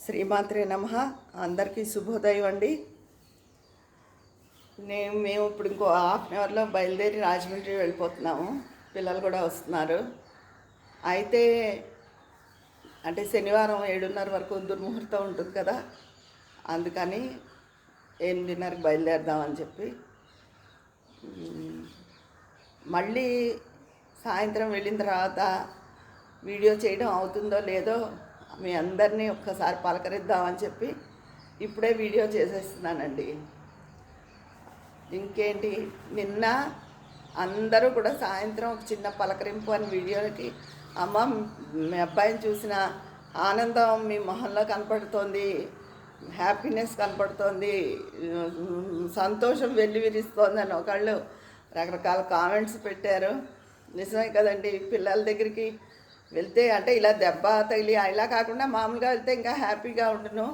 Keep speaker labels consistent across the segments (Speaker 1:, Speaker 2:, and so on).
Speaker 1: శ్రీమాత్రే నమః. అందరికీ శుభోదయం అండి. మేము ఇప్పుడు ఇంకో హాఫ్ అన్ అవర్లో బయలుదేరి రాజమండ్రి వెళ్ళిపోతున్నాము. పిల్లలు కూడా వస్తున్నారు. అయితే అంటే శనివారం 7:30 వరకు దుర్ముహూర్తం ఉంటుంది కదా, అందుకని 8:30కి బయలుదేరదామని చెప్పి మళ్ళీ సాయంత్రం వెళ్ళిన తర్వాత వీడియో చేయడం అవుతుందో లేదో మీ అందరినీ ఒక్కసారి పలకరిద్దామని చెప్పి ఇప్పుడే వీడియో చేసేస్తున్నానండి. ఇంకేంటి, నిన్న అందరూ కూడా సాయంత్రం ఒక చిన్న పలకరింపు అని వీడియోకి, అమ్మ మీ అబ్బాయిని చూసిన ఆనందం మీ మొహంలో కనపడుతోంది, హ్యాపీనెస్ కనపడుతోంది, సంతోషం వెల్లివిరుస్తోంది అని ఒకళ్ళు రకరకాల కామెంట్స్ పెట్టారు. నిజమే కదండి, పిల్లల దగ్గరికి వెళ్తే అంటే ఇలా దెబ్బ తగిలి ఇలా కాకుండా మామూలుగా వెళ్తే ఇంకా హ్యాపీగా ఉండును.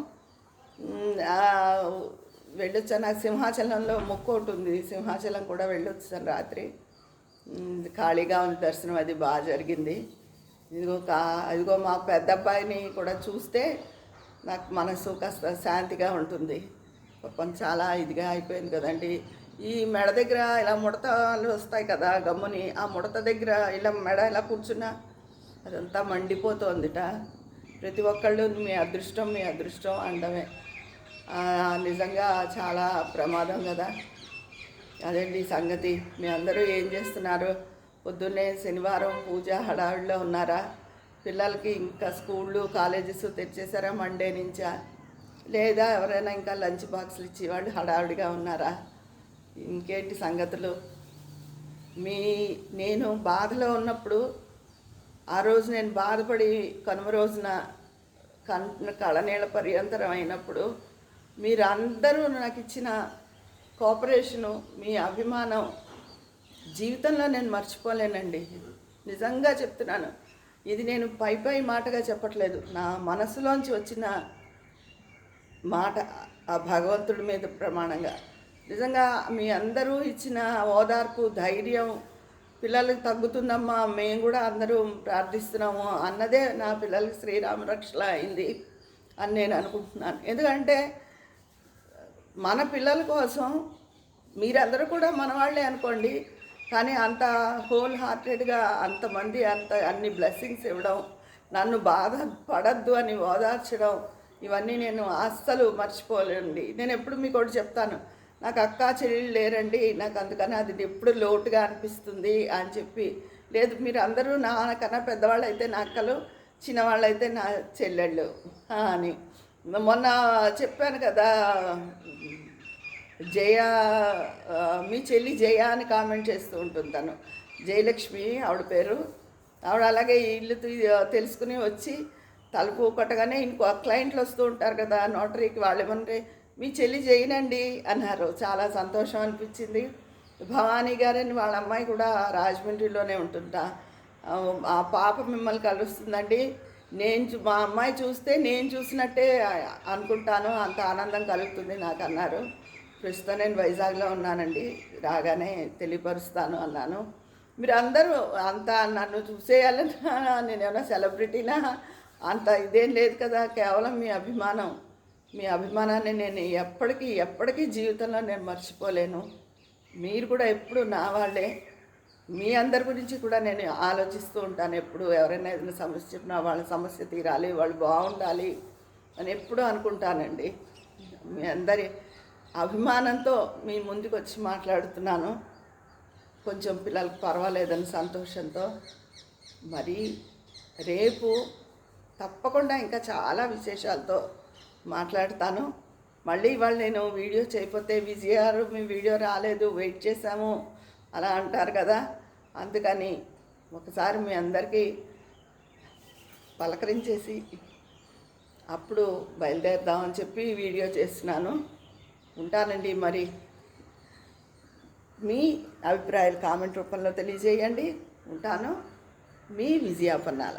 Speaker 1: వెళ్ళొచ్చాను. నాకు సింహాచలంలో మొక్కు ఒకటి ఉంది, సింహాచలం కూడా వెళ్ళొచ్చాను. రాత్రి ఖాళీగా ఉంది దర్శనం, అది బాగా జరిగింది. ఇదిగో మా పెద్ద అబ్బాయిని కూడా చూస్తే నాకు మనసు కాస్త శాంతిగా ఉంటుంది. కొంచెం చాలా ఇదిగా అయిపోయింది కదండి. ఈ మెడ దగ్గర ఇలా ముడతలు వస్తాయి కదా గమ్ముని, ఆ ముడత దగ్గర ఇలా మెడ ఇలా కూర్చున్నా అదంతా మండిపోతుందిట. ప్రతి ఒక్కళ్ళు మీ అదృష్టం మీ అదృష్టం అనడమే. నిజంగా చాలా ప్రమాదం కదా. అదండి సంగతి. మీ అందరూ ఏం చేస్తున్నారు? పొద్దున్నే శనివారం పూజ హడావిడిలో ఉన్నారా? పిల్లలకి ఇంకా స్కూళ్ళు కాలేజెస్ తెచ్చేసారా మండే నుంచా? లేదా ఎవరైనా ఇంకా లంచ్ బాక్సులు ఇచ్చి వాళ్ళు హడావిడిగా ఉన్నారా? ఇంకేంటి సంగతులు? నేను బాధలో ఉన్నప్పుడు, ఆ రోజు నేను బాధపడి కనుమ రోజున కళనీళ్ళ పర్యంతరం అయినప్పుడు మీరందరూ నాకు ఇచ్చిన కోఆపరేషను, మీ అభిమానం జీవితంలో నేను మర్చిపోలేనండి. నిజంగా చెప్తున్నాను. ఇది నేను పై మాటగా చెప్పట్లేదు, నా మనసులోంచి వచ్చిన మాట, ఆ భగవంతుడి మీద ప్రమాణంగా. నిజంగా మీ అందరూ ఇచ్చిన ఓదార్పు, ధైర్యం, పిల్లలకి తగ్గుతుందమ్మా, మేము కూడా అందరూ ప్రార్థిస్తున్నాము అన్నదే నా పిల్లలకి శ్రీరామ రక్షలా అయింది అని నేను అనుకుంటున్నాను. ఎందుకంటే మన పిల్లల కోసం మీరందరూ కూడా మనవాళ్లే అనుకోండి, కానీ అంత హోల్ హార్టెడ్గా అంతమంది అన్ని బ్లెస్సింగ్స్ ఇవ్వడం, నన్ను బాధ పడద్దు అని ఓదార్చడం, ఇవన్నీ నేను అస్సలు మర్చిపోలేండి. నేను ఎప్పుడు మీకు ఒకటి చెప్తాను, నాకు అక్క చెల్లెళ్ళు లేరండి, నాకు అందుకని అది ఎప్పుడు లోటుగా అనిపిస్తుంది అని చెప్పి. లేదు, మీరు అందరూ నాకన్నా పెద్దవాళ్ళు అయితే నా అక్కలు, చిన్నవాళ్ళు అయితే నా చెల్లెళ్ళు అని. మొన్న చెప్పాను కదా, జయ, మీ చెల్లి జయ అని కామెంట్ చేస్తూ ఉంటుంది. తను జయలక్ష్మి ఆవిడ పేరు. ఆవిడ అలాగే ఇల్లు తెలుసుకుని వచ్చి తలుపు కొట్టగానే ఇంకో క్లయింట్లు వస్తూ ఉంటారు కదా నోటరీకి, వాళ్ళు ఏమంటే మీ చెల్లి చేయనండి అన్నారు. చాలా సంతోషం అనిపించింది. భవానీ గారని వాళ్ళ అమ్మాయి కూడా రాజమండ్రిలోనే ఉంటుంటా. ఆ పాప మిమ్మల్ని కలుస్తుందండి, మా అమ్మాయి చూస్తే నేను చూసినట్టే అనుకుంటాను, అంత ఆనందం కలుగుతుంది నాకు అన్నారు. ప్రస్తుతం నేను వైజాగ్లో ఉన్నానండి, రాగానే తెలియపరుస్తాను అన్నాను. మీరు అందరూ అంత నన్ను చూసేయాలని నేనేమన్నా సెలబ్రిటీనా? అంత ఇదేం లేదు కదా, కేవలం మీ అభిమానం. మీ అభిమానాన్ని నేను ఎప్పటికీ జీవితంలో నేను మర్చిపోలేను. మీరు కూడా ఎప్పుడు నా వాళ్ళే. మీ అందరి గురించి కూడా నేను ఆలోచిస్తూ ఉంటాను. ఎప్పుడు ఎవరైనా ఏదైనా సమస్య చెప్పినా వాళ్ళ సమస్య తీరాలి, వాళ్ళు బాగుండాలి అని ఎప్పుడూ అనుకుంటానండి. మీ అందరి అభిమానంతో మీ ముందుకు వచ్చి మాట్లాడుతున్నాను. కొంచెం పిల్లలకు పర్వాలేదని సంతోషంతో. మరి రేపు తప్పకుండా ఇంకా చాలా విశేషాలతో మాట్లాడతాను. మళ్ళీ ఇవాళ నేను వీడియో చేయకపోతే విజయారు మీ వీడియో రాలేదు, వెయిట్ చేశాము అలా అంటారు కదా. అందుకని ఒకసారి మీ అందరికీ పలకరించేసి అప్పుడు బయలుదేరదామని చెప్పి వీడియో చేస్తున్నాను. ఉంటానండి. మరి మీ అభిప్రాయాలు కామెంట్ రూపంలో తెలియజేయండి. ఉంటాను. మీ విజయ పన్నాల.